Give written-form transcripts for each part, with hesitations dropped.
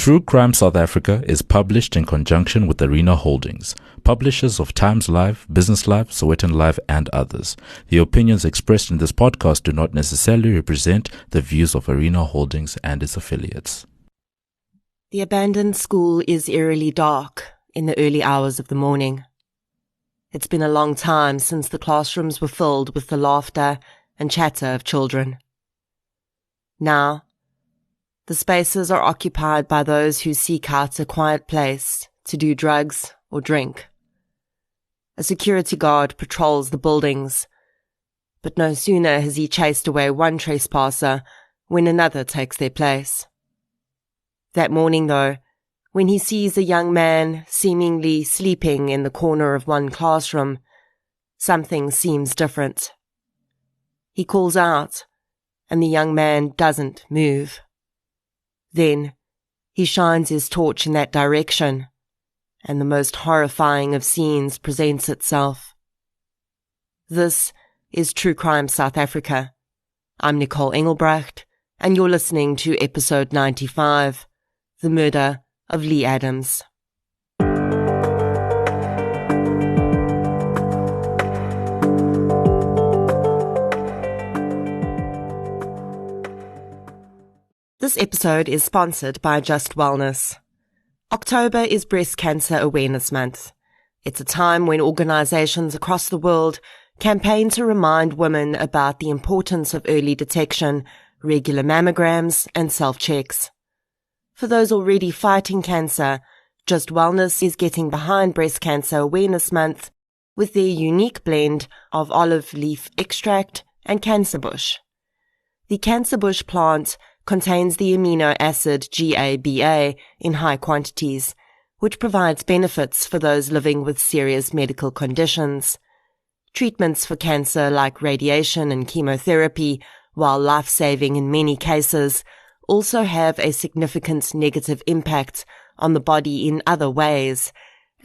True Crime South Africa is published in conjunction with Arena Holdings, publishers of Times Live, Business Live, Sowetan Live, and others. The opinions expressed in this podcast do not necessarily represent the views of Arena Holdings and its affiliates. The abandoned school is eerily dark in the early hours of the morning. It's been a long time since the classrooms were filled with the laughter and chatter of children. Now, the spaces are occupied by those who seek out a quiet place to do drugs or drink. A security guard patrols the buildings, but no sooner has he chased away one trespasser when another takes their place. That morning, though, when he sees a young man seemingly sleeping in the corner of one classroom, something seems different. He calls out, and the young man doesn't move. Then he shines his torch in that direction, and the most horrifying of scenes presents itself. This is True Crime South Africa. I'm Nicole Engelbrecht, and you're listening to episode 95, The Murder of Lee Adams. This episode is sponsored by Just Wellness. October is Breast Cancer Awareness Month. It's a time when organizations across the world campaign to remind women about the importance of early detection, regular mammograms, and self-checks. For those already fighting cancer, Just Wellness is getting behind Breast Cancer Awareness Month with their unique blend of olive leaf extract and cancer bush. The cancer bush plant contains the amino acid GABA in high quantities, which provides benefits for those living with serious medical conditions. Treatments for cancer like radiation and chemotherapy, while life-saving in many cases, also have a significant negative impact on the body in other ways.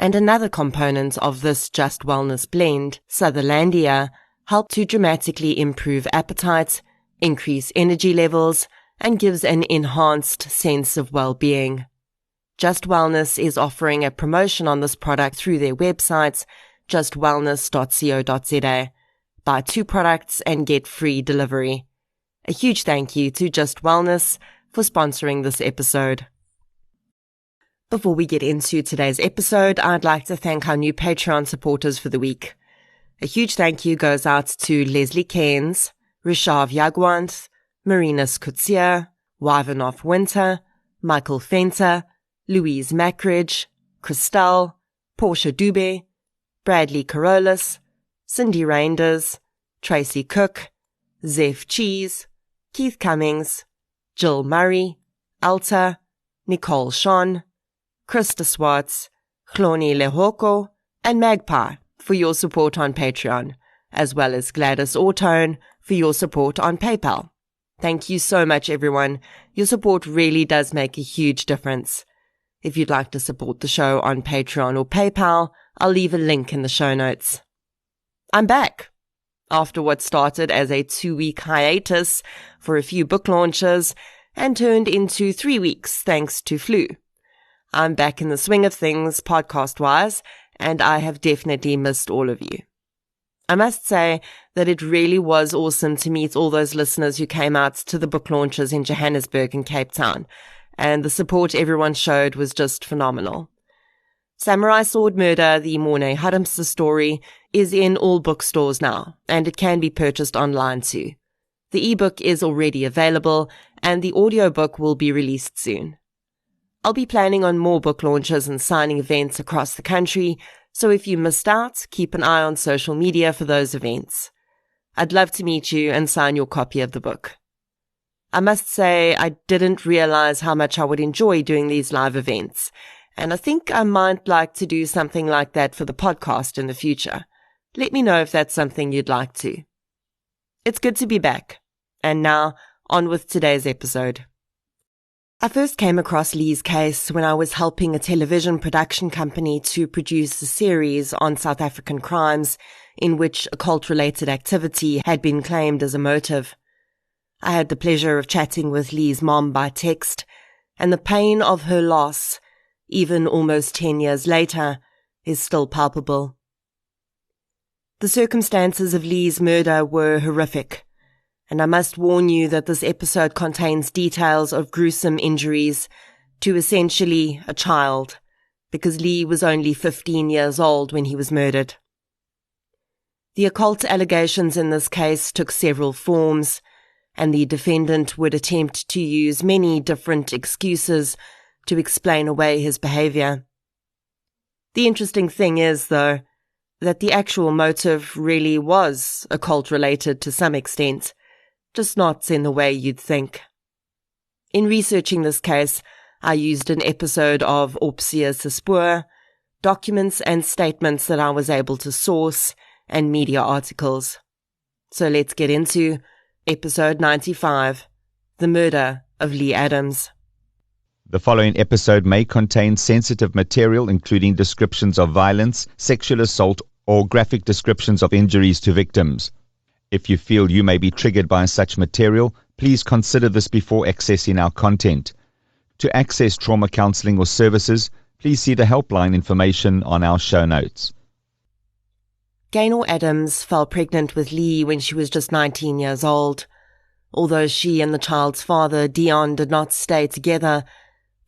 And another component of this Just Wellness blend, Sutherlandia, helps to dramatically improve appetite, increase energy levels, and gives an enhanced sense of well-being. Just Wellness is offering a promotion on this product through their website, justwellness.co.za. Buy 2 products and get free delivery. A huge thank you to Just Wellness for sponsoring this episode. Before we get into today's episode, I'd like to thank our new Patreon supporters for the week. A huge thank you goes out to Leslie Cairns, Rishav Yagwanth, Marina Skutsia, Wyvenoff Winter, Michael Fenter, Louise Mackridge, Christelle, Portia Dube, Bradley Carolus, Cindy Reinders, Tracy Cook, Zeph Cheese, Keith Cummings, Jill Murray, Alta, Nicole Sean, Krista Swartz, Chloni Lehoko, and Magpie for your support on Patreon, as well as Gladys Ortone for your support on PayPal. Thank you so much, everyone. Your support really does make a huge difference. If you'd like to support the show on Patreon or PayPal, I'll leave a link in the show notes. I'm back. After what started as a 2-week hiatus for a few book launches and turned into 3 weeks thanks to flu. I'm back in the swing of things podcast-wise, and I have definitely missed all of you. I must say that it really was awesome to meet all those listeners who came out to the book launches in Johannesburg and Cape Town, and the support everyone showed was just phenomenal. Samurai Sword Murder, the Mornay Harmster story, is in all bookstores now, and it can be purchased online too. The ebook is already available, and the audiobook will be released soon. I'll be planning on more book launches and signing events across the country, so if you missed out, keep an eye on social media for those events. I'd love to meet you and sign your copy of the book. I must say I didn't realize how much I would enjoy doing these live events, and I think I might like to do something like that for the podcast in the future. Let me know if that's something you'd like to. It's good to be back. And now, on with today's episode. I first came across Lee's case when I was helping a television production company to produce a series on South African crimes in which occult-related activity had been claimed as a motive. I had the pleasure of chatting with Lee's mom by text, and the pain of her loss, even almost 10 years later, is still palpable. The circumstances of Lee's murder were horrific, and I must warn you that this episode contains details of gruesome injuries to essentially a child, because Lee was only 15 years old when he was murdered. The occult allegations in this case took several forms, and the defendant would attempt to use many different excuses to explain away his behavior. The interesting thing is, though, that the actual motive really was occult-related to some extent, just not in the way you'd think. In researching this case, I used an episode of Opsia Spoor, documents and statements that I was able to source, and media articles. So let's get into episode 95, The Murder of Lee Adams. The following episode may contain sensitive material, including descriptions of violence, sexual assault, or graphic descriptions of injuries to victims. If you feel you may be triggered by such material, please consider this before accessing our content. To access trauma counseling or services, please see the helpline information on our show notes. Gaynor Adams fell pregnant with Lee when she was just 19 years old. Although she and the child's father, Dion, did not stay together,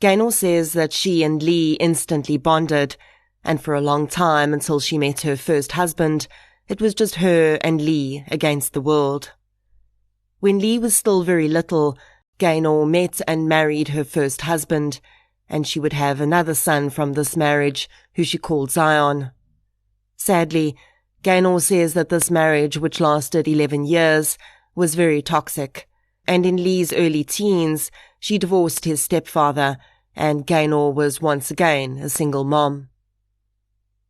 Gaynor says that she and Lee instantly bonded, and for a long time until she met her first husband, it was just her and Lee against the world. When Lee was still very little, Gaynor met and married her first husband, and she would have another son from this marriage, who she called Zion. Sadly, Gaynor says that this marriage, which lasted 11 years, was very toxic, and in Lee's early teens, she divorced his stepfather, and Gaynor was once again a single mom.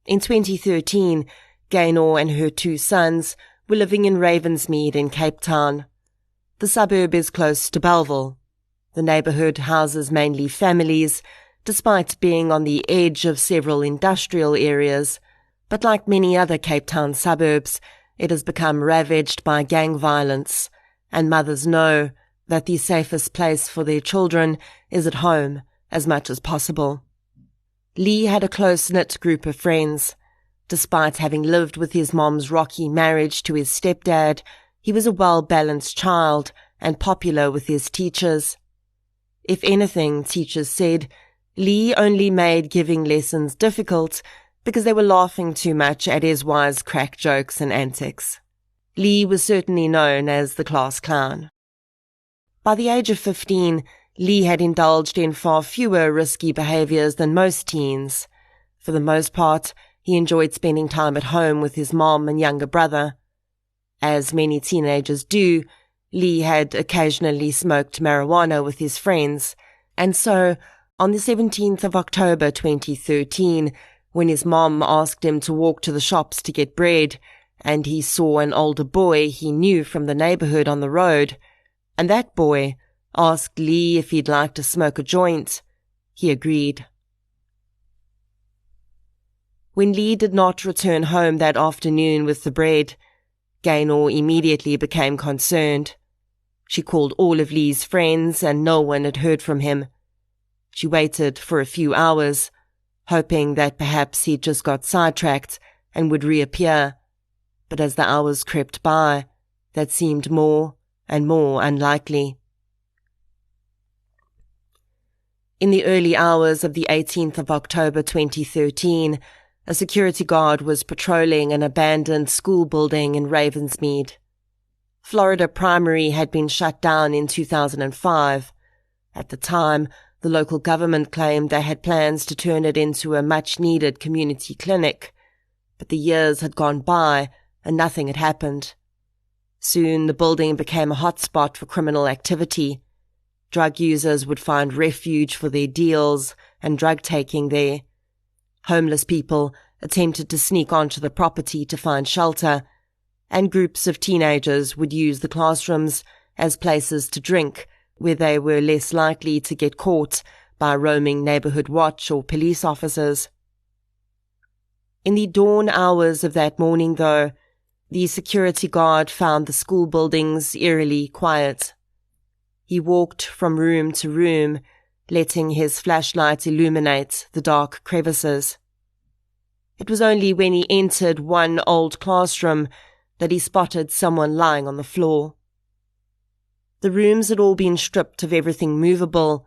In 2013, Gaynor and her 2 sons were living in Ravensmead in Cape Town. The suburb is close to Belleville. The neighbourhood houses mainly families, despite being on the edge of several industrial areas, but like many other Cape Town suburbs, it has become ravaged by gang violence, and mothers know that the safest place for their children is at home as much as possible. Lee had a close-knit group of friends. Despite having lived with his mom's rocky marriage to his stepdad, he was a well-balanced child and popular with his teachers. If anything, teachers said, Lee only made giving lessons difficult because they were laughing too much at his wise crack jokes and antics. Lee was certainly known as the class clown. By the age of 15, Lee had indulged in far fewer risky behaviors than most teens. For the most part, he enjoyed spending time at home with his mom and younger brother. As many teenagers do, Lee had occasionally smoked marijuana with his friends, and so, on the 17th of October 2013, when his mom asked him to walk to the shops to get bread, and he saw an older boy he knew from the neighborhood on the road, and that boy asked Lee if he'd like to smoke a joint, he agreed. When Lee did not return home that afternoon with the bread, Gaynor immediately became concerned. She called all of Lee's friends, and no one had heard from him. She waited for a few hours, hoping that perhaps he'd just got sidetracked and would reappear. But as the hours crept by, that seemed more and more unlikely. In the early hours of the 18th of October 2013, a security guard was patrolling an abandoned school building in Ravensmead. Florida Primary had been shut down in 2005. At the time, the local government claimed they had plans to turn it into a much-needed community clinic, but the years had gone by and nothing had happened. Soon the building became a hotspot for criminal activity. Drug users would find refuge for their deals and drug-taking there. Homeless people attempted to sneak onto the property to find shelter, and groups of teenagers would use the classrooms as places to drink, where they were less likely to get caught by roaming neighborhood watch or police officers. In the dawn hours of that morning, though, the security guard found the school buildings eerily quiet. He walked from room to room, letting his flashlight illuminate the dark crevices. It was only when he entered one old classroom that he spotted someone lying on the floor. The rooms had all been stripped of everything movable,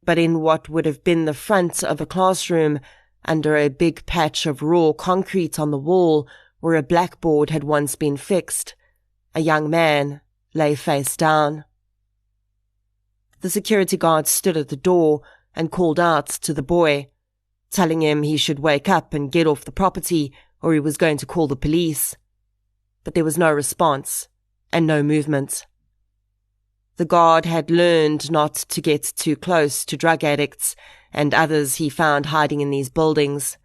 but in what would have been the front of a classroom, under a big patch of raw concrete on the wall where a blackboard had once been fixed, a young man lay face down. The security guard stood at the door and called out to the boy, telling him he should wake up and get off the property or he was going to call the police. But there was no response and no movement. The guard had learned not to get too close to drug addicts and others he found hiding in these buildings.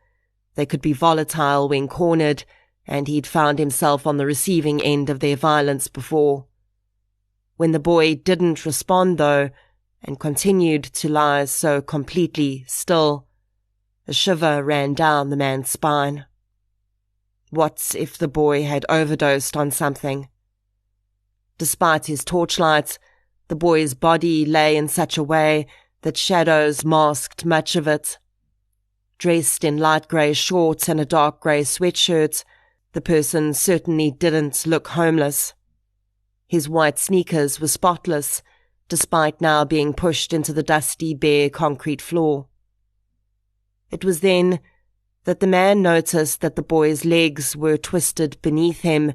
They could be volatile when cornered, and he'd found himself on the receiving end of their violence before. When the boy didn't respond, though, and continued to lie so completely still, a shiver ran down the man's spine. What if the boy had overdosed on something? Despite his torchlight, the boy's body lay in such a way that shadows masked much of it. Dressed in light grey shorts and a dark grey sweatshirt, the person certainly didn't look homeless. His white sneakers were spotless, despite now being pushed into the dusty, bare concrete floor. It was then that the man noticed that the boy's legs were twisted beneath him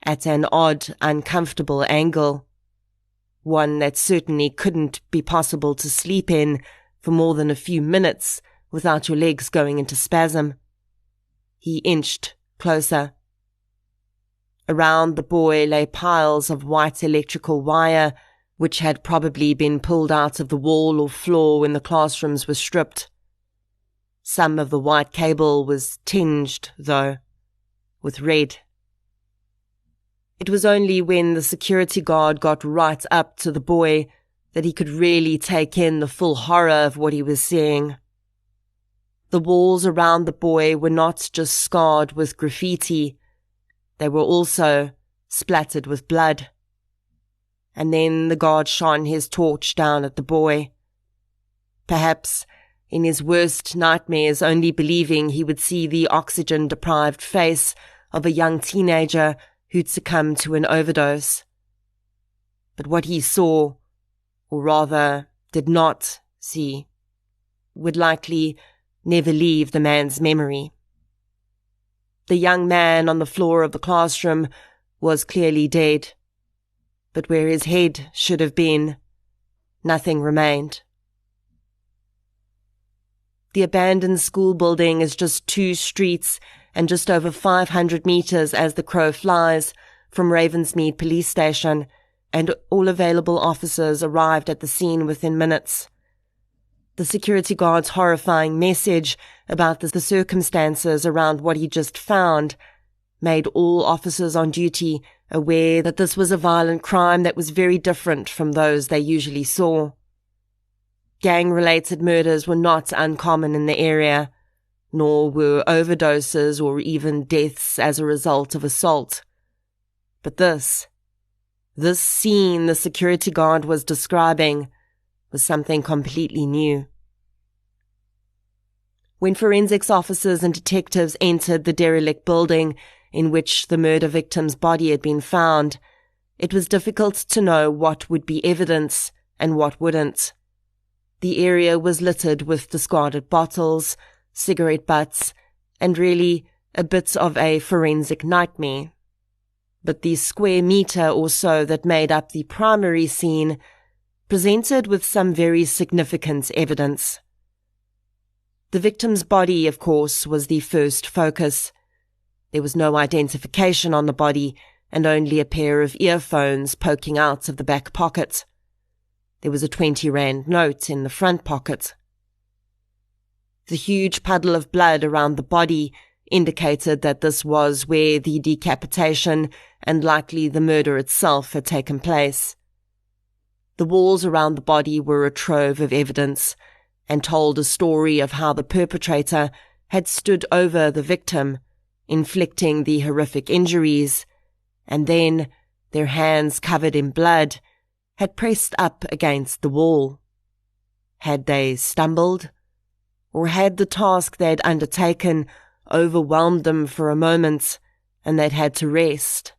at an odd, uncomfortable angle. One that certainly couldn't be possible to sleep in for more than a few minutes without your legs going into spasm. He inched closer. Around the boy lay piles of white electrical wire, which had probably been pulled out of the wall or floor when the classrooms were stripped. Some of the white cable was tinged, though, with red. It was only when the security guard got right up to the boy that he could really take in the full horror of what he was seeing. The walls around the boy were not just scarred with graffiti, they were also splattered with blood. And then the guard shone his torch down at the boy. Perhaps, in his worst nightmares, only believing he would see the oxygen-deprived face of a young teenager who'd succumbed to an overdose. But what he saw, or rather did not see, would likely never leave the man's memory. The young man on the floor of the classroom was clearly dead, but where his head should have been, nothing remained. The abandoned school building is just 2 streets and just over 500 meters as the crow flies from Ravensmead police station, and all available officers arrived at the scene within minutes. The security guard's horrifying message about the circumstances around what he just found made all officers on duty aware that this was a violent crime that was very different from those they usually saw. Gang-related murders were not uncommon in the area, nor were overdoses or even deaths as a result of assault. But this scene the security guard was describing was something completely new. When forensics officers and detectives entered the derelict building in which the murder victim's body had been found, it was difficult to know what would be evidence and what wouldn't. The area was littered with discarded bottles, cigarette butts, and really a bit of a forensic nightmare. But the square meter or so that made up the primary scene presented with some very significant evidence. The victim's body, of course, was the first focus. There was no identification on the body and only a pair of earphones poking out of the back pocket. There was a 20 rand note in the front pocket. The huge puddle of blood around the body indicated that this was where the decapitation and likely the murder itself had taken place. The walls around the body were a trove of evidence and told a story of how the perpetrator had stood over the victim, inflicting the horrific injuries, and then, their hands covered in blood, had pressed up against the wall. Had they stumbled? Or had the task they'd undertaken overwhelmed them for a moment and they'd had to rest?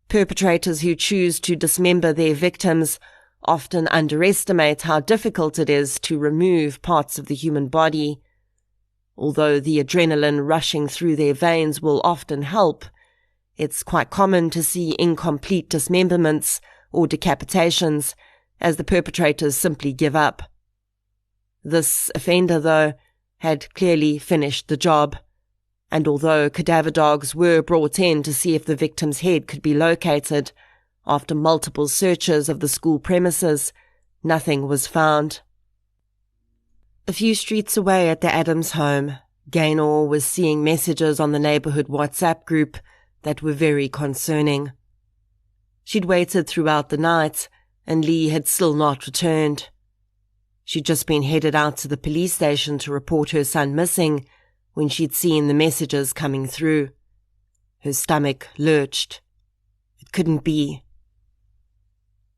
Perpetrators who choose to dismember their victims often underestimate how difficult it is to remove parts of the human body. Although the adrenaline rushing through their veins will often help, it's quite common to see incomplete dismemberments or decapitations as the perpetrators simply give up. This offender, though, had clearly finished the job, and although cadaver dogs were brought in to see if the victim's head could be located, after multiple searches of the school premises, nothing was found. A few streets away at the Adams home, Gaynor was seeing messages on the neighborhood WhatsApp group that were very concerning. She'd waited throughout the night, and Lee had still not returned. She'd just been headed out to the police station to report her son missing when she'd seen the messages coming through. Her stomach lurched. It couldn't be.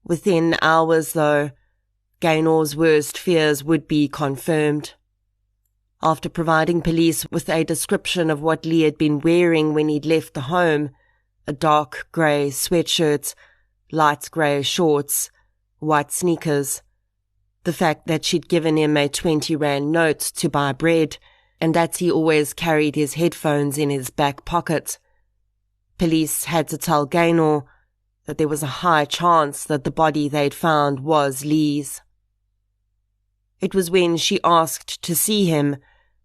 Within hours, though, Gaynor's worst fears would be confirmed. After providing police with a description of what Lee had been wearing when he'd left the home, a dark grey sweatshirt, light grey shorts, white sneakers, the fact that she'd given him a 20 rand note to buy bread, and that he always carried his headphones in his back pocket, police had to tell Gaynor that there was a high chance that the body they'd found was Lee's. It was when she asked to see him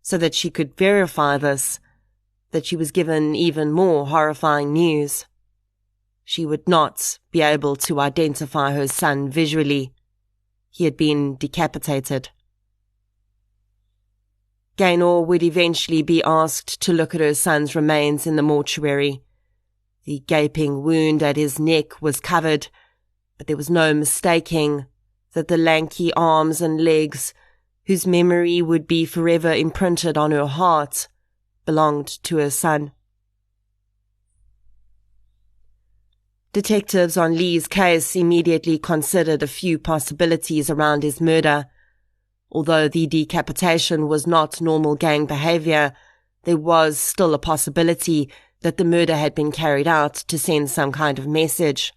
so that she could verify this that she was given even more horrifying news. She would not be able to identify her son visually. He had been decapitated. Gaynor would eventually be asked to look at her son's remains in the mortuary. The gaping wound at his neck was covered, but there was no mistaking that the lanky arms and legs, whose memory would be forever imprinted on her heart, belonged to her son. Detectives on Lee's case immediately considered a few possibilities around his murder. Although the decapitation was not normal gang behavior, there was still a possibility that the murder had been carried out to send some kind of message.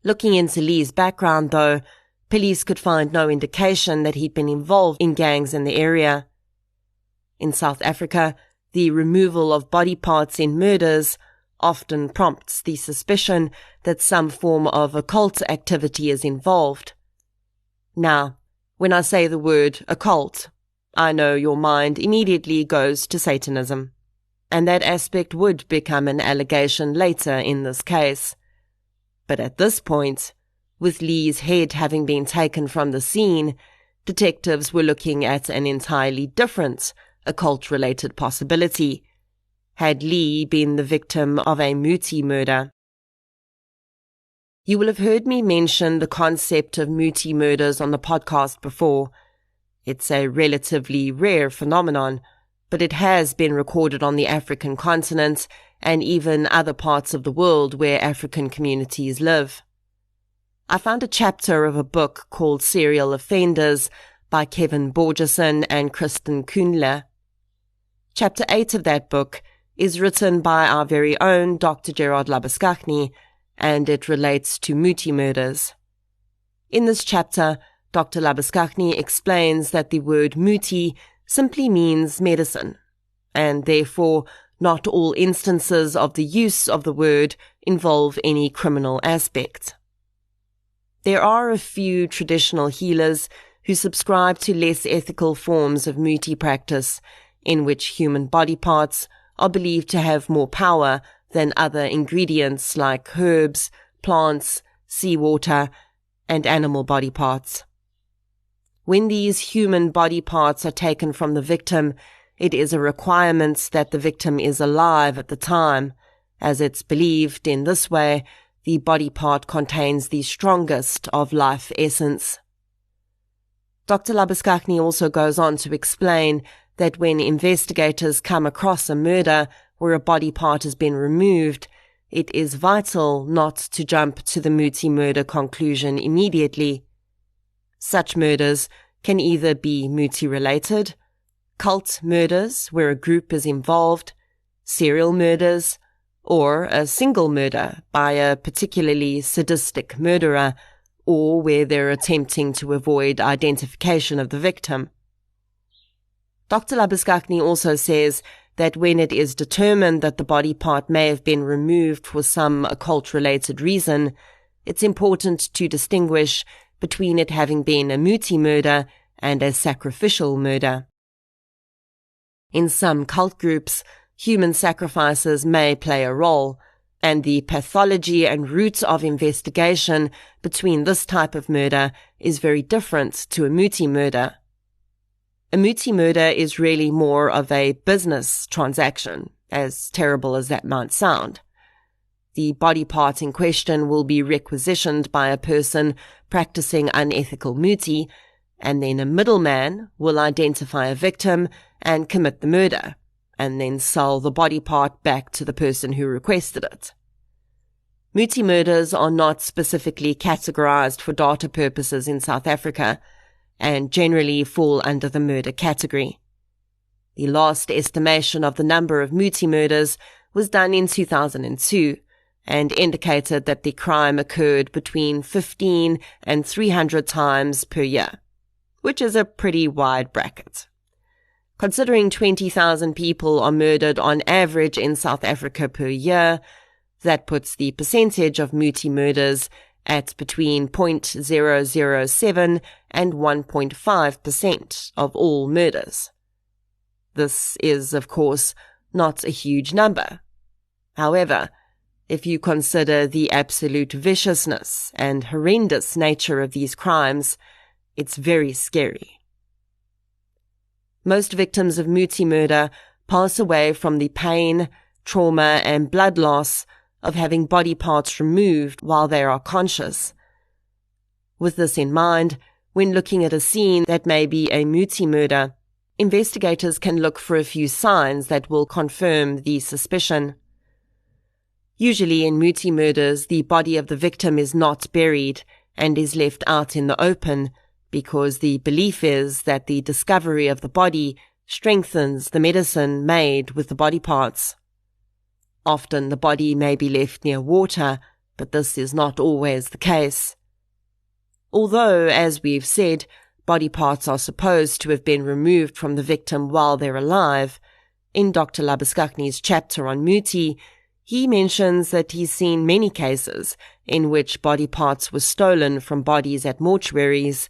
Looking into Lee's background, though, police could find no indication that he'd been involved in gangs in the area. In South Africa, the removal of body parts in murders often prompts the suspicion that some form of occult activity is involved. Now, when I say the word occult, I know your mind immediately goes to Satanism, and that aspect would become an allegation later in this case. But at this point, with Lee's head having been taken from the scene, detectives were looking at an entirely different occult-related possibility. Had Lee been the victim of a Muti murder? You will have heard me mention the concept of Muti murders on the podcast before. It's a relatively rare phenomenon, but it has been recorded on the African continent and even other parts of the world where African communities live. I found a chapter of a book called Serial Offenders by Kevin Borgeson and Kristen Kuhnle. Chapter 8 of that book is written by our very own Dr. Gerard Labuskaghni, and it relates to Muti murders. In this chapter, Dr. Labuskaghni explains that the word Muti simply means medicine, and therefore not all instances of the use of the word involve any criminal aspect. There are a few traditional healers who subscribe to less ethical forms of Muti practice, in which human body parts are believed to have more power than other ingredients like herbs, plants, seawater, and animal body parts. When these human body parts are taken from the victim, it is a requirement that the victim is alive at the time, as it's believed in this way the body part contains the strongest of life essence. Dr. Labuskaghni also goes on to explain that when investigators come across a murder where a body part has been removed, it is vital not to jump to the Muti murder conclusion immediately. Such murders can either be Muti-related, cult murders where a group is involved, serial murders, or a single murder by a particularly sadistic murderer, or where they're attempting to avoid identification of the victim. Dr. Labuskakny also says that when it is determined that the body part may have been removed for some occult-related reason, it's important to distinguish between it having been a Muti murder and a sacrificial murder. In some cult groups, human sacrifices may play a role, and the pathology and route of investigation between this type of murder is very different to a Muti murder. A Muti murder is really more of a business transaction, as terrible as that might sound. The body part in question will be requisitioned by a person practicing unethical Muti, and then a middleman will identify a victim and commit the murder, and then sell the body part back to the person who requested it. Muti murders are not specifically categorized for data purposes in South Africa, and generally fall under the murder category. The last estimation of the number of Muti murders was done in 2002, and indicated that the crime occurred between 15 and 300 times per year, which is a pretty wide bracket. Considering 20,000 people are murdered on average in South Africa per year, that puts the percentage of Muti murders at between 0.007 and 1.5% of all murders. This is, of course, not a huge number. However, if you consider the absolute viciousness and horrendous nature of these crimes, it's very scary. Most victims of Muti murder pass away from the pain, trauma, and blood loss of having body parts removed while they are conscious. With this in mind, when looking at a scene that may be a Muti murder, investigators can look for a few signs that will confirm the suspicion. Usually in Muti murders, the body of the victim is not buried and is left out in the open, because the belief is that the discovery of the body strengthens the medicine made with the body parts. Often the body may be left near water, but this is not always the case. Although, as we've said, body parts are supposed to have been removed from the victim while they're alive, in Dr. Labuskakny's chapter on Muti, he mentions that he's seen many cases in which body parts were stolen from bodies at mortuaries,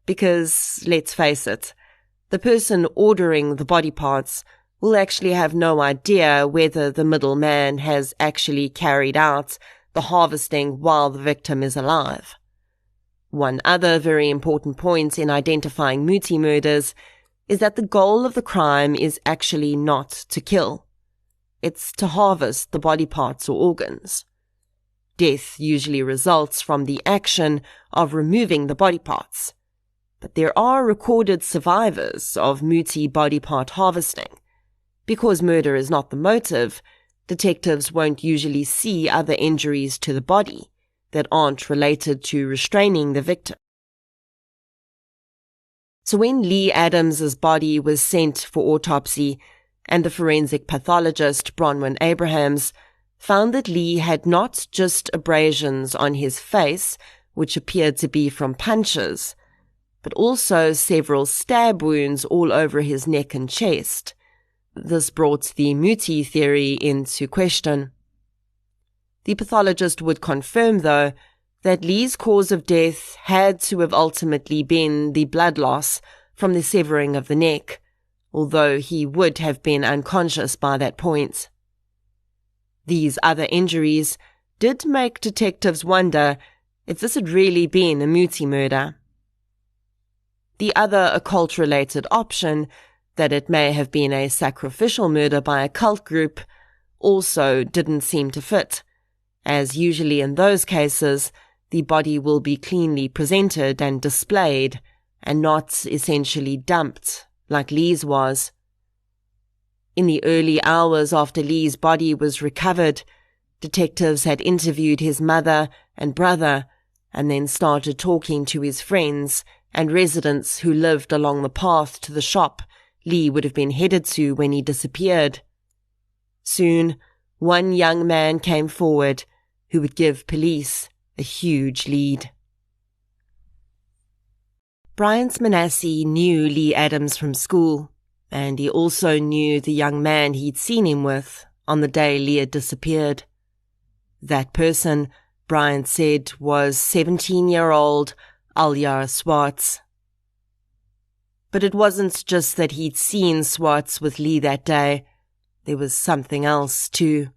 because, let's face it, the person ordering the body parts will actually have no idea whether the middleman has actually carried out the harvesting while the victim is alive. One other very important point in identifying Muti murders is that the goal of the crime is actually not to kill. It's to harvest the body parts or organs. Death usually results from the action of removing the body parts, but there are recorded survivors of Muti body part harvesting. Because murder is not the motive, detectives won't usually see other injuries to the body that aren't related to restraining the victim. So when Lee Adams's body was sent for autopsy, and the forensic pathologist Bronwyn Abrahams found that Lee had not just abrasions on his face, which appeared to be from punches, but also several stab wounds all over his neck and chest. This brought the Muti theory into question. The pathologist would confirm, though, that Lee's cause of death had to have ultimately been the blood loss from the severing of the neck, although he would have been unconscious by that point. These other injuries did make detectives wonder if this had really been a Muti murder. The other occult-related option, that it may have been a sacrificial murder by a cult group, also didn't seem to fit, as usually in those cases, the body will be cleanly presented and displayed, and not essentially dumped, like Lee's was. In the early hours after Lee's body was recovered, detectives had interviewed his mother and brother, and then started talking to his friends and residents who lived along the path to the shop Lee would have been headed to when he disappeared. Soon, one young man came forward who would give police a huge lead. Bryant Manasseh knew Lee Adams from school, and he also knew the young man he'd seen him with on the day Lee had disappeared. That person, Bryant said, was 17-year-old Alyar Swartz. But it wasn't just that he'd seen Swartz with Lee that day. There was something else, too.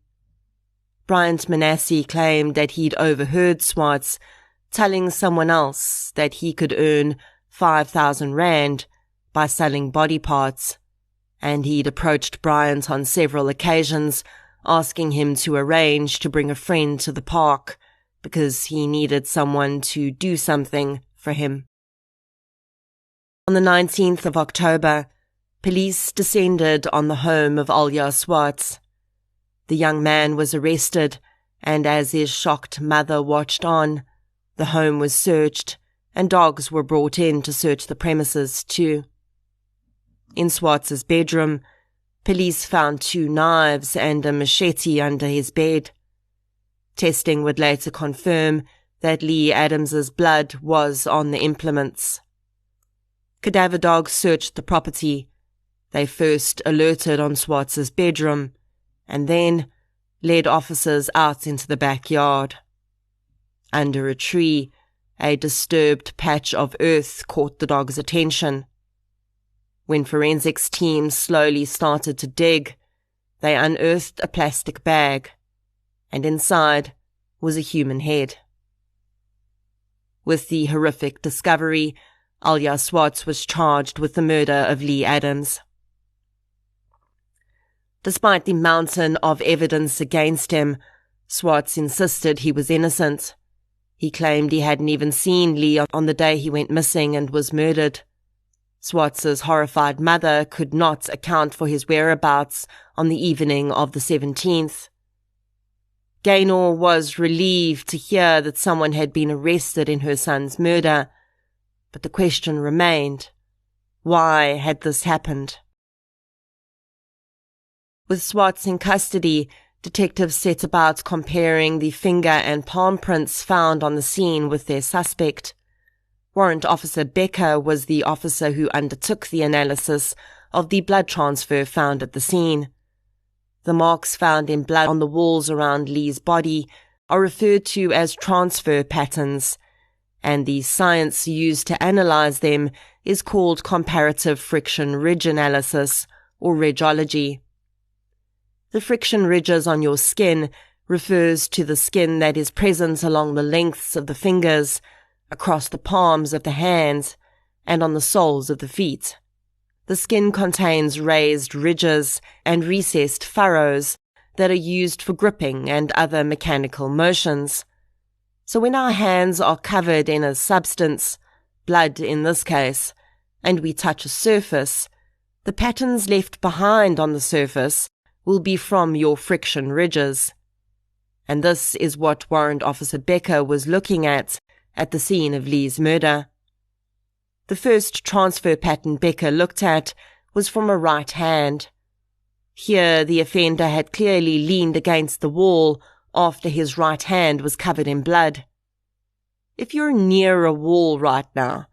Bryant Manasseh claimed that he'd overheard Swartz telling someone else that he could earn 5,000 rand by selling body parts, and he'd approached Bryant on several occasions, asking him to arrange to bring a friend to the park because he needed someone to do something for him. On the 19th of October, police descended on the home of Alyar Swartz. The young man was arrested, and as his shocked mother watched on, the home was searched, and dogs were brought in to search the premises too. In Swartz's bedroom, police found 2 knives and a machete under his bed. Testing would later confirm that Lee Adams's blood was on the implements. Cadaver dogs searched the property. They first alerted on Swartz's bedroom, and then led officers out into the backyard. Under a tree, a disturbed patch of earth caught the dog's attention. When forensics teams slowly started to dig, they unearthed a plastic bag, and inside was a human head. With the horrific discovery, Alyar Swartz was charged with the murder of Lee Adams. Despite the mountain of evidence against him, Swartz insisted he was innocent. He claimed he hadn't even seen Lee on the day he went missing and was murdered. Swartz's horrified mother could not account for his whereabouts on the evening of the 17th. Gaynor was relieved to hear that someone had been arrested in her son's murder, but the question remained, why had this happened? With Swartz in custody, detectives set about comparing the finger and palm prints found on the scene with their suspect. Warrant Officer Becker was the officer who undertook the analysis of the blood transfer found at the scene. The marks found in blood on the walls around Lee's body are referred to as transfer patterns, and the science used to analyze them is called comparative friction ridge analysis, or ridgeology. The friction ridges on your skin refers to the skin that is present along the lengths of the fingers, across the palms of the hands, and on the soles of the feet. The skin contains raised ridges and recessed furrows that are used for gripping and other mechanical motions. So when our hands are covered in a substance, blood in this case, and we touch a surface, the patterns left behind on the surface will be from your friction ridges. And this is what Warrant Officer Becker was looking at the scene of Lee's murder. The first transfer pattern Becker looked at was from a right hand. Here the offender had clearly leaned against the wall after his right hand was covered in blood. If you're near a wall right now,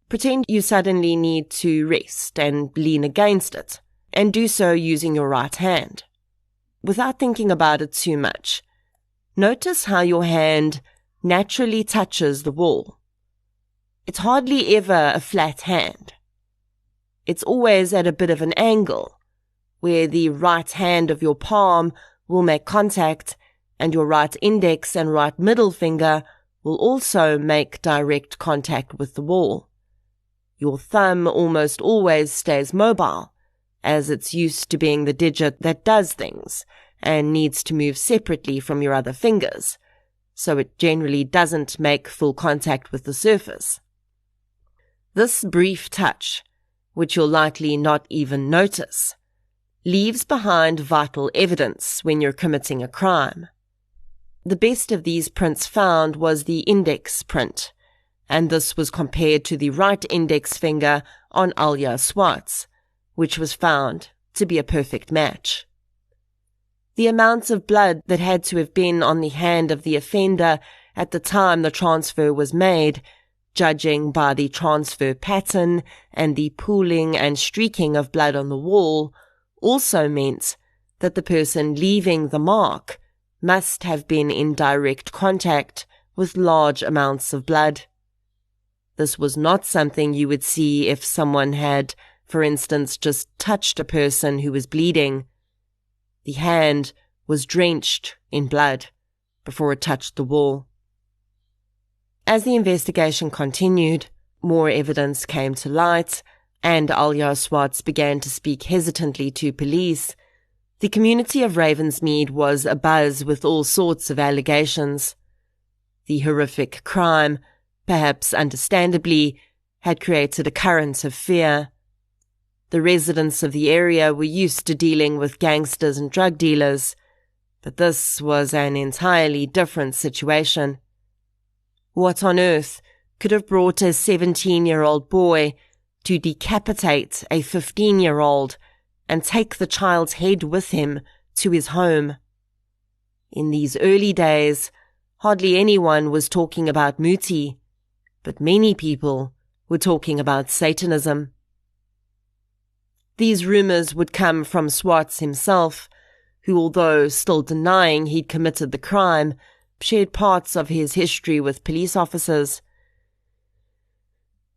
pretend you suddenly need to rest and lean against it, and do so using your right hand. Without thinking about it too much, notice how your hand naturally touches the wall. It's hardly ever a flat hand. It's always at a bit of an angle, where the right hand of your palm will make contact, and your right index and right middle finger will also make direct contact with the wall. Your thumb almost always stays mobile, as it's used to being the digit that does things and needs to move separately from your other fingers, so it generally doesn't make full contact with the surface. This brief touch, which you'll likely not even notice, leaves behind vital evidence when you're committing a crime. The best of these prints found was the index print, and this was compared to the right index finger on Alya Swartz, which was found to be a perfect match. The amounts of blood that had to have been on the hand of the offender at the time the transfer was made, judging by the transfer pattern and the pooling and streaking of blood on the wall, also meant that the person leaving the mark must have been in direct contact with large amounts of blood. This was not something you would see if someone had, for instance, just touched a person who was bleeding. The hand was drenched in blood before it touched the wall. As the investigation continued, more evidence came to light, and Alya Swartz began to speak hesitantly to police. The community of Ravensmead was abuzz with all sorts of allegations. The horrific crime, perhaps understandably, had created a current of fear. The residents of the area were used to dealing with gangsters and drug dealers, but this was an entirely different situation. What on earth could have brought a 17-year-old boy to decapitate a 15-year-old and take the child's head with him to his home? In these early days, hardly anyone was talking about Muti, but many people were talking about Satanism. These rumors would come from Swartz himself, who, although still denying he'd committed the crime, shared parts of his history with police officers.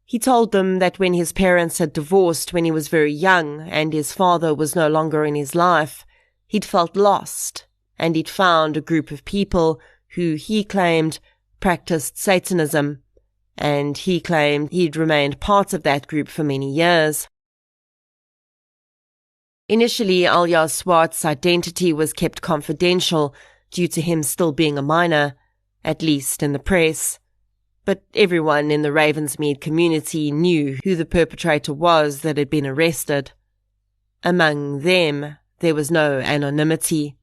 He told them that when his parents had divorced when he was very young and his father was no longer in his life, he'd felt lost, and he'd found a group of people who he claimed practiced Satanism, and he claimed he'd remained part of that group for many years. Initially, Alya Swartz's identity was kept confidential due to him still being a minor, at least in the press. But everyone in the Ravensmead community knew who the perpetrator was that had been arrested. Among them, there was no anonymity,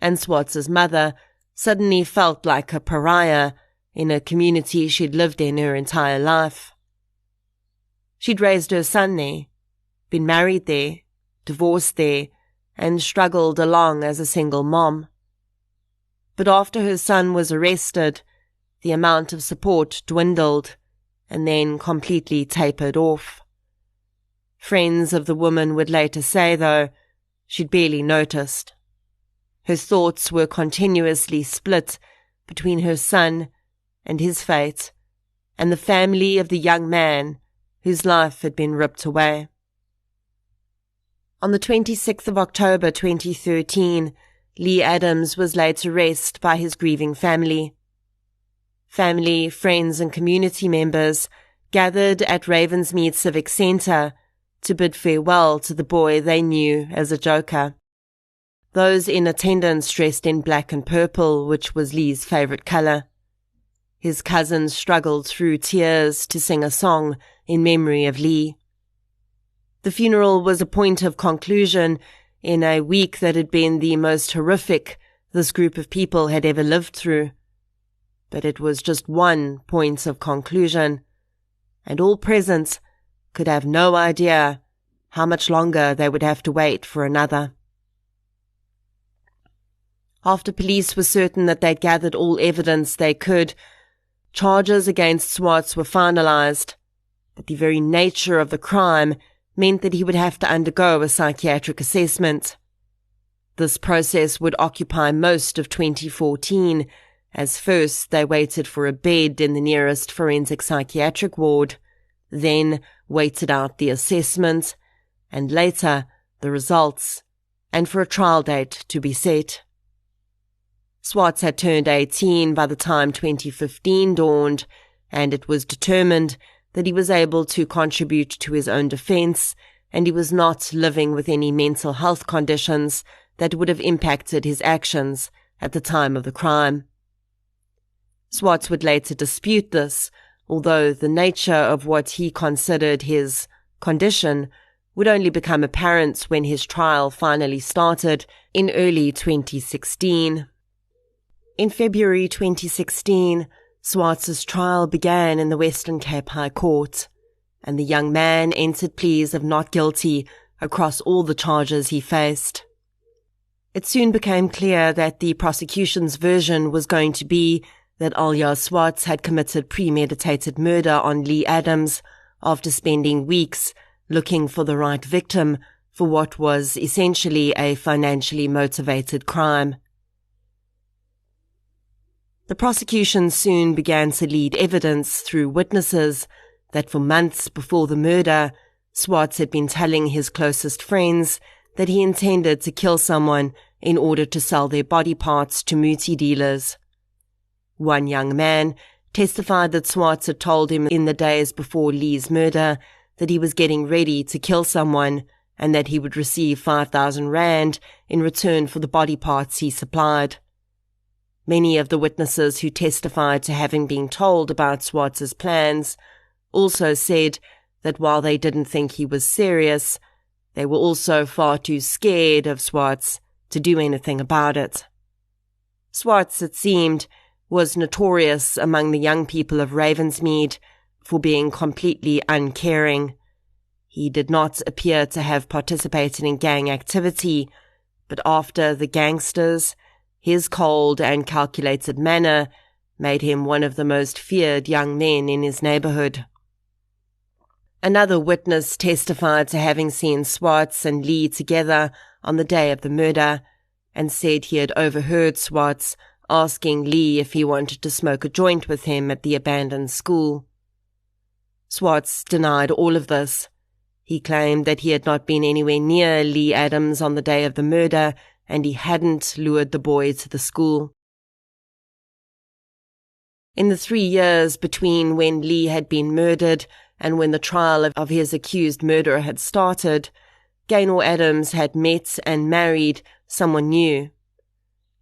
and Swartz's mother suddenly felt like a pariah in a community she'd lived in her entire life. She'd raised her son there, been married there, divorced there, and struggled along as a single mom. But after her son was arrested, the amount of support dwindled and then completely tapered off. Friends of the woman would later say, though, she'd barely noticed. Her thoughts were continuously split between her son and his fate, and the family of the young man whose life had been ripped away. On the 26th of October 2013, Lee Adams was laid to rest by his grieving family. Family, friends and community members gathered at Ravensmead Civic Centre to bid farewell to the boy they knew as a joker. Those in attendance dressed in black and purple, which was Lee's favourite colour. His cousins struggled through tears to sing a song in memory of Lee. The funeral was a point of conclusion in a week that had been the most horrific this group of people had ever lived through. But it was just one point of conclusion, and all present could have no idea how much longer they would have to wait for another. After police were certain that they'd gathered all evidence they could, charges against Swartz were finalized, but the very nature of the crime meant that he would have to undergo a psychiatric assessment. This process would occupy most of 2014, as first they waited for a bed in the nearest forensic psychiatric ward, then waited out the assessment, and later the results, and for a trial date to be set. Swartz had turned 18 by the time 2015 dawned, and it was determined that he was able to contribute to his own defence, and he was not living with any mental health conditions that would have impacted his actions at the time of the crime. Swartz would later dispute this, although the nature of what he considered his condition would only become apparent when his trial finally started in early 2016. In February 2016, Swartz's trial began in the Western Cape High Court, and the young man entered pleas of not guilty across all the charges he faced. It soon became clear that the prosecution's version was going to be that Alja Swartz had committed premeditated murder on Lee Adams after spending weeks looking for the right victim for what was essentially a financially motivated crime. The prosecution soon began to lead evidence through witnesses that for months before the murder, Swartz had been telling his closest friends that he intended to kill someone in order to sell their body parts to muti dealers. One young man testified that Swartz had told him in the days before Lee's murder that he was getting ready to kill someone and that he would receive 5,000 rand in return for the body parts he supplied. Many of the witnesses who testified to having been told about Swartz's plans also said that while they didn't think he was serious, they were also far too scared of Swartz to do anything about it. Swartz, it seemed, was notorious among the young people of Ravensmead for being completely uncaring. He did not appear to have participated in gang activity, but after the gangsters, his cold and calculated manner made him one of the most feared young men in his neighborhood. Another witness testified to having seen Swartz and Lee together on the day of the murder and said he had overheard Swartz asking Lee if he wanted to smoke a joint with him at the abandoned school. Swartz denied all of this. He claimed that he had not been anywhere near Lee Adams on the day of the murder and he hadn't lured the boy to the school. In the 3 years between when Lee had been murdered and when the trial of his accused murderer had started, Gaynor Adams had met and married someone new.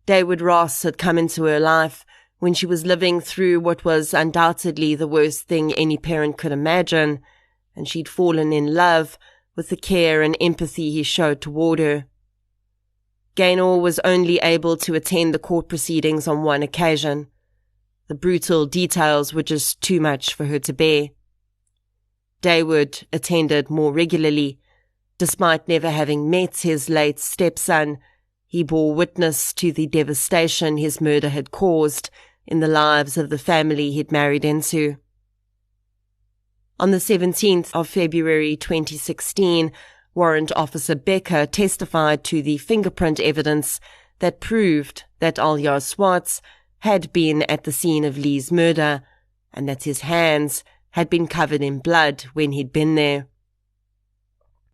David Ross had come into her life when she was living through what was undoubtedly the worst thing any parent could imagine, and she'd fallen in love with the care and empathy he showed toward her. Gaynor was only able to attend the court proceedings on one occasion. The brutal details were just too much for her to bear. David attended more regularly. Despite never having met his late stepson, he bore witness to the devastation his murder had caused in the lives of the family he'd married into. On the 17th of February 2016, Warrant Officer Becker testified to the fingerprint evidence that proved that Alja Swartz had been at the scene of Lee's murder and that his hands had been covered in blood when he'd been there.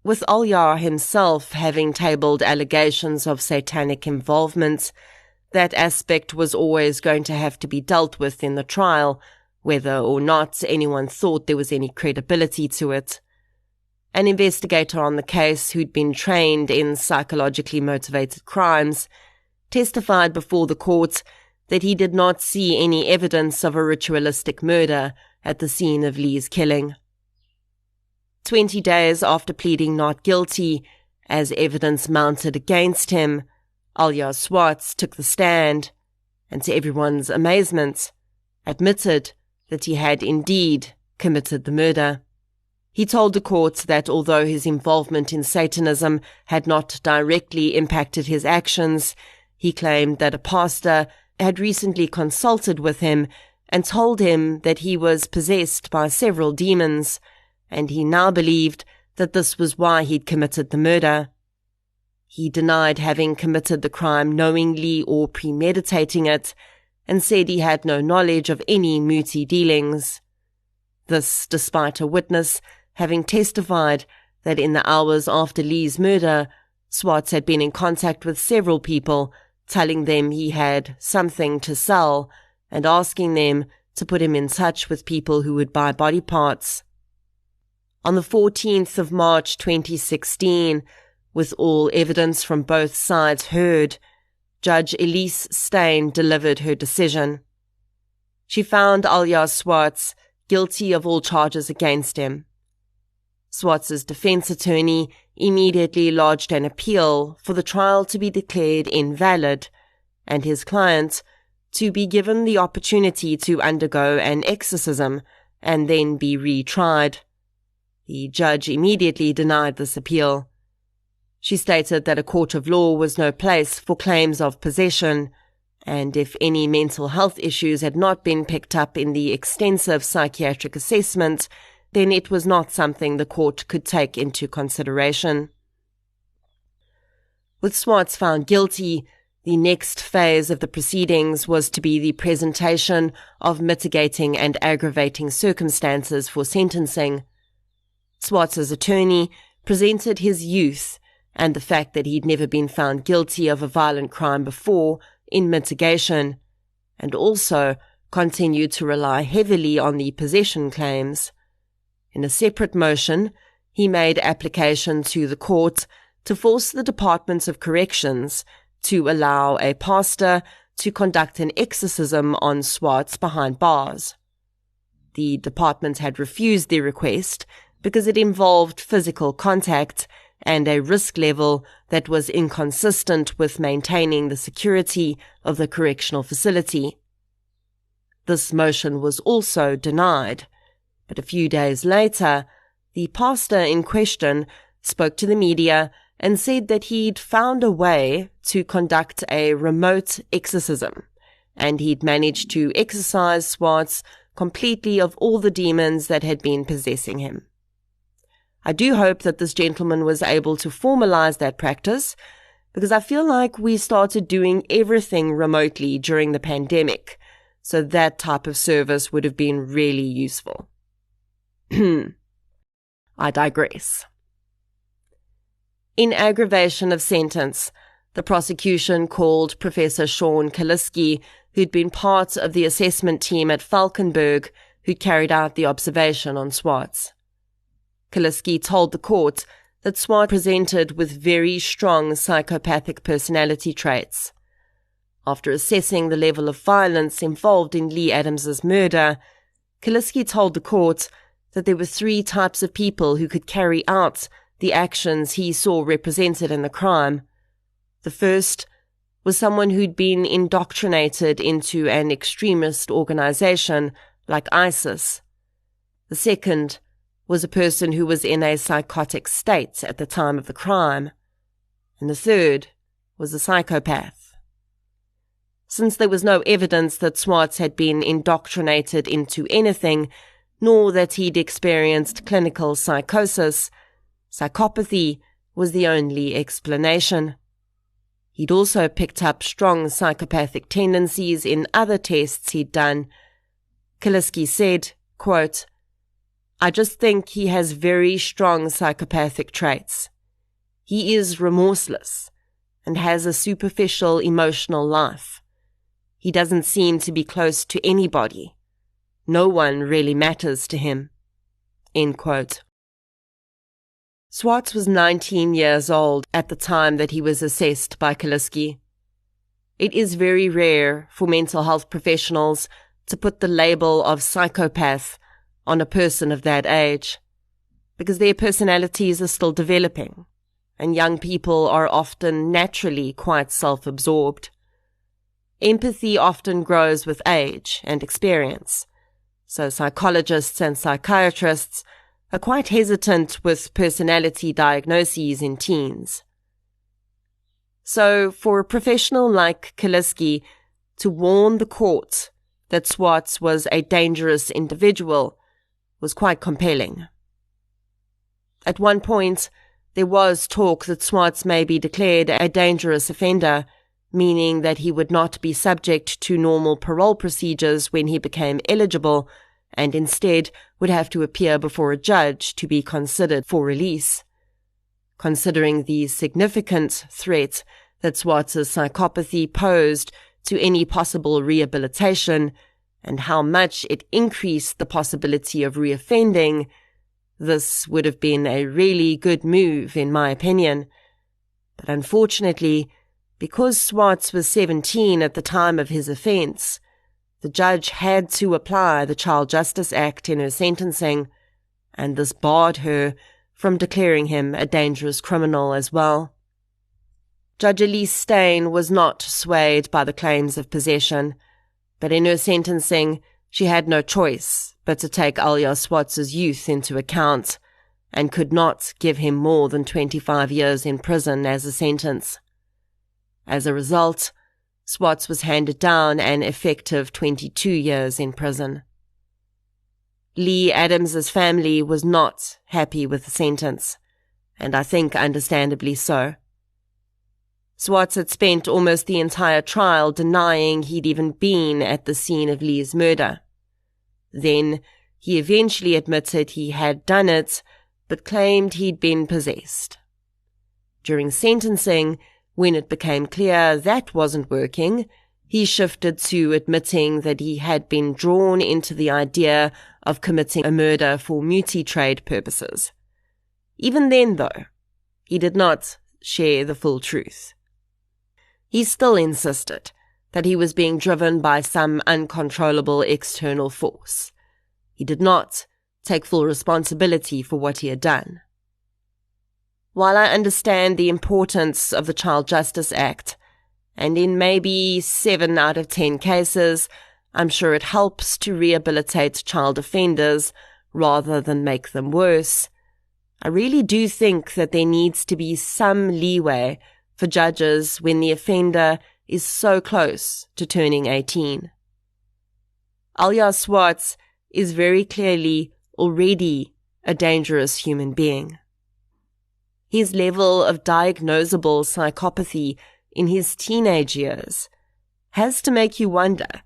With Alja himself having tabled allegations of satanic involvement, that aspect was always going to have to be dealt with in the trial, whether or not anyone thought there was any credibility to it. An investigator on the case who'd been trained in psychologically motivated crimes testified before the court that he did not see any evidence of a ritualistic murder at the scene of Lee's killing. 20 days after pleading not guilty, as evidence mounted against him, Alja Swartz took the stand, and to everyone's amazement, admitted that he had indeed committed the murder. He told the court that although his involvement in Satanism had not directly impacted his actions, he claimed that a pastor had recently consulted with him and told him that he was possessed by several demons, and he now believed that this was why he'd committed the murder. He denied having committed the crime knowingly or premeditating it, and said he had no knowledge of any muti dealings. This despite a witness having testified that in the hours after Lee's murder, Swartz had been in contact with several people, telling them he had something to sell and asking them to put him in touch with people who would buy body parts. On the 14th of March 2016, with all evidence from both sides heard, Judge Elise Steyn delivered her decision. She found Alja Swartz guilty of all charges against him. Swartz's defense attorney immediately lodged an appeal for the trial to be declared invalid, and his client to be given the opportunity to undergo an exorcism and then be retried. The judge immediately denied this appeal. She stated that a court of law was no place for claims of possession, and if any mental health issues had not been picked up in the extensive psychiatric assessment, then it was not something the court could take into consideration. With Swartz found guilty, the next phase of the proceedings was to be the presentation of mitigating and aggravating circumstances for sentencing. Swartz's attorney presented his youth and the fact that he'd never been found guilty of a violent crime before in mitigation, and also continued to rely heavily on the possession claims. In a separate motion, he made application to the court to force the Department of Corrections to allow a pastor to conduct an exorcism on Swartz behind bars. The department had refused the request because it involved physical contact and a risk level that was inconsistent with maintaining the security of the correctional facility. This motion was also denied, but a few days later, the pastor in question spoke to the media and said that he'd found a way to conduct a remote exorcism, and he'd managed to exorcise Swartz completely of all the demons that had been possessing him. I do hope that this gentleman was able to formalize that practice, because I feel like we started doing everything remotely during the pandemic, so that type of service would have been really useful. I digress. In aggravation of sentence, the prosecution called Professor Sean Kaliski, who'd been part of the assessment team at Falkenberg, who carried out the observation on Swartz. Kaliski told the court that Swartz presented with very strong psychopathic personality traits. After assessing the level of violence involved in Lee Adams's murder, Kaliski told the court that there were 3 types of people who could carry out the actions he saw represented in the crime. The first was someone who'd been indoctrinated into an extremist organization like ISIS. The second was a person who was in a psychotic state at the time of the crime. And the third was a psychopath. Since there was no evidence that Swartz had been indoctrinated into anything, nor that he'd experienced clinical psychosis, psychopathy was the only explanation. He'd also picked up strong psychopathic tendencies in other tests he'd done. Kaliski said, quote, "I just think he has very strong psychopathic traits. He is remorseless and has a superficial emotional life. He doesn't seem to be close to anybody. No one really matters to him." End quote. Swartz was 19 years old at the time that he was assessed by Kaliski. It is very rare for mental health professionals to put the label of psychopath on a person of that age, because their personalities are still developing, and young people are often naturally quite self-absorbed. Empathy often grows with age and experience, so psychologists and psychiatrists are quite hesitant with personality diagnoses in teens. So for a professional like Kaliski to warn the court that Swartz was a dangerous individual was quite compelling. At one point, there was talk that Swartz may be declared a dangerous offender, meaning that he would not be subject to normal parole procedures when he became eligible, and instead would have to appear before a judge to be considered for release. Considering the significant threat that Swartz's psychopathy posed to any possible rehabilitation, and how much it increased the possibility of reoffending, this would have been a really good move, in my opinion. But unfortunately, because Swartz was 17 at the time of his offence, the judge had to apply the Child Justice Act in her sentencing, and this barred her from declaring him a dangerous criminal as well. Judge Elise Steyn was not swayed by the claims of possession. But in her sentencing, she had no choice but to take Alya Swartz's youth into account and could not give him more than 25 years in prison as a sentence. As a result, Swartz was handed down an effective 22 years in prison. Lee Adams's family was not happy with the sentence, and I think understandably so. Swartz had spent almost the entire trial denying he'd even been at the scene of Lee's murder. Then he eventually admitted he had done it, but claimed he'd been possessed. During sentencing, when it became clear that wasn't working, he shifted to admitting that he had been drawn into the idea of committing a murder for multi-trade purposes. Even then, though, he did not share the full truth. He still insisted that he was being driven by some uncontrollable external force. He did not take full responsibility for what he had done. While I understand the importance of the Child Justice Act, and in maybe 7 out of 10 cases, I'm sure it helps to rehabilitate child offenders rather than make them worse, I really do think that there needs to be some leeway for judges when the offender is so close to turning 18. Alya Swartz is very clearly already a dangerous human being. His level of diagnosable psychopathy in his teenage years has to make you wonder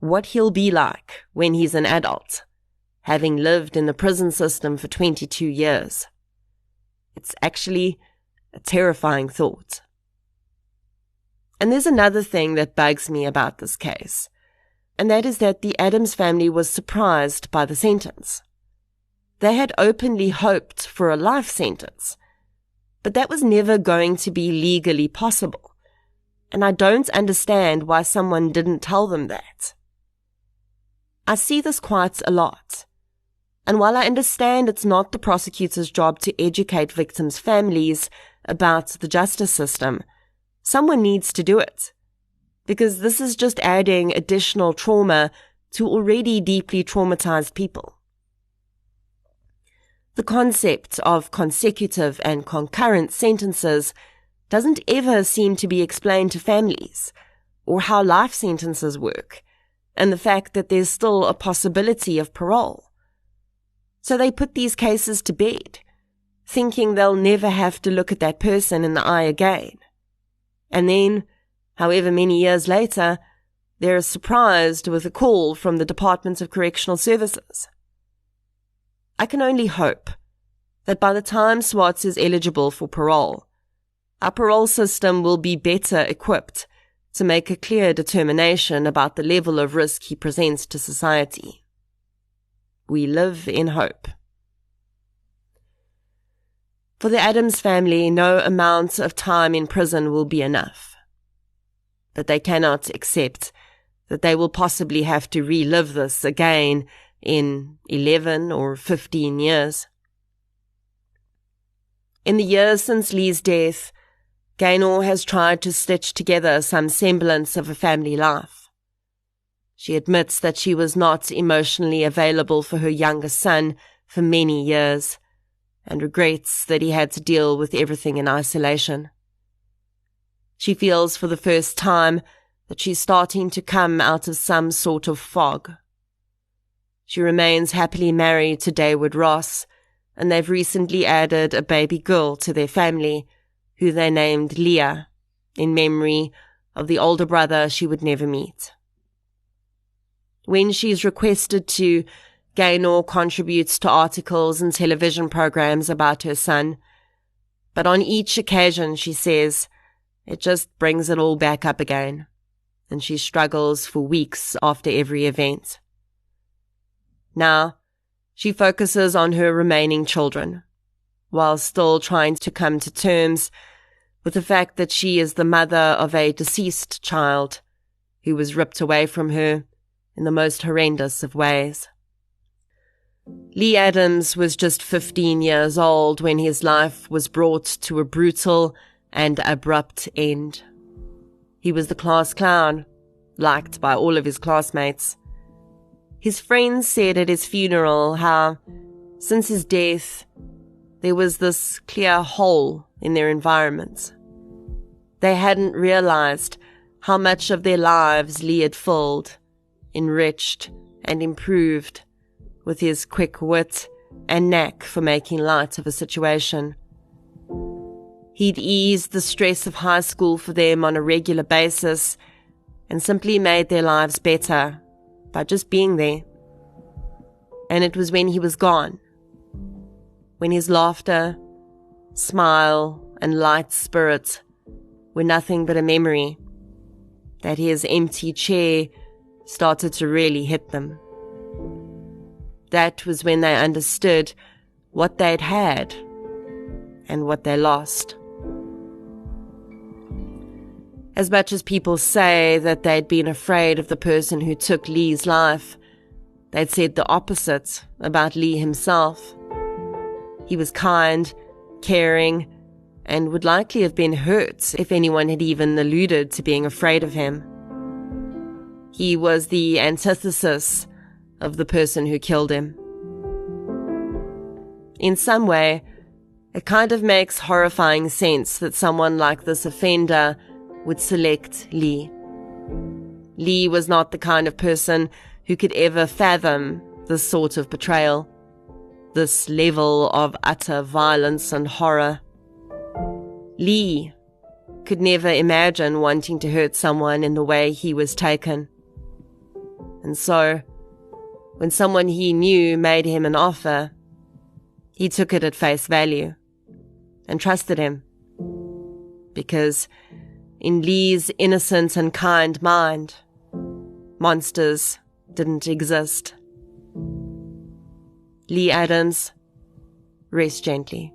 what he'll be like when he's an adult, having lived in the prison system for 22 years. It's actually a terrifying thought. And there's another thing that bugs me about this case, and that is that the Adams family was surprised by the sentence. They had openly hoped for a life sentence, but that was never going to be legally possible, and I don't understand why someone didn't tell them that. I see this quite a lot, and while I understand it's not the prosecutor's job to educate victims' families about the justice system, someone needs to do it, because this is just adding additional trauma to already deeply traumatized people. The concept of consecutive and concurrent sentences doesn't ever seem to be explained to families, or how life sentences work, and the fact that there's still a possibility of parole. So they put these cases to bed, thinking they'll never have to look at that person in the eye again. And then, however many years later, they're surprised with a call from the Department of Correctional Services. I can only hope that by the time Swartz is eligible for parole, our parole system will be better equipped to make a clear determination about the level of risk he presents to society. We live in hope. For the Adams family, no amount of time in prison will be enough. But they cannot accept that they will possibly have to relive this again in 11 or 15 years. In the years since Lee's death, Gaynor has tried to stitch together some semblance of a family life. She admits that she was not emotionally available for her younger son for many years, and regrets that he had to deal with everything in isolation. She feels for the first time that she's starting to come out of some sort of fog. She remains happily married to David Ross, and they've recently added a baby girl to their family, who they named Leah, in memory of the older brother she would never meet. When she's requested to, Gaynor contributes to articles and television programs about her son, but on each occasion, she says, it just brings it all back up again, and she struggles for weeks after every event. Now, she focuses on her remaining children, while still trying to come to terms with the fact that she is the mother of a deceased child who was ripped away from her in the most horrendous of ways. Lee Adams was just 15 years old when his life was brought to a brutal and abrupt end. He was the class clown, liked by all of his classmates. His friends said at his funeral how, since his death, there was this clear hole in their environment. They hadn't realized how much of their lives Lee had filled, enriched, and improved with his quick wit and knack for making light of a situation. He'd eased the stress of high school for them on a regular basis and simply made their lives better by just being there. And it was when he was gone, when his laughter, smile, and light spirit were nothing but a memory, that his empty chair started to really hit them. That was when they understood what they'd had and what they lost. As much as people say that they'd been afraid of the person who took Lee's life, they'd said the opposite about Lee himself. He was kind, caring, and would likely have been hurt if anyone had even alluded to being afraid of him. He was the antithesis of the person who killed him. In some way, it kind of makes horrifying sense that someone like this offender would select Lee. Lee was not the kind of person who could ever fathom this sort of betrayal, this level of utter violence and horror. Lee could never imagine wanting to hurt someone in the way he was taken. And so, when someone he knew made him an offer, he took it at face value and trusted him. Because in Lee's innocent and kind mind, monsters didn't exist. Lee Adams, rest gently.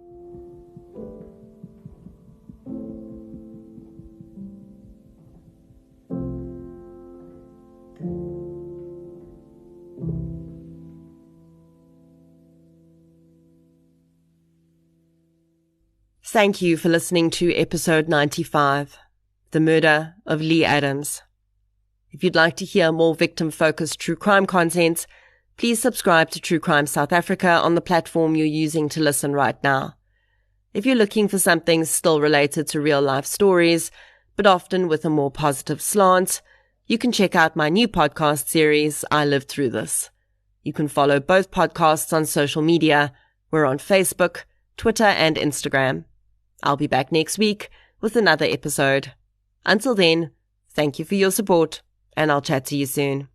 Thank you for listening to episode 95, The Murder of Lee Adams. If you'd like to hear more victim-focused true crime content, please subscribe to True Crime South Africa on the platform you're using to listen right now. If you're looking for something still related to real-life stories, but often with a more positive slant, you can check out my new podcast series, I Lived Through This. You can follow both podcasts on social media. We're on Facebook, Twitter, and Instagram. I'll be back next week with another episode. Until then, thank you for your support, and I'll chat to you soon.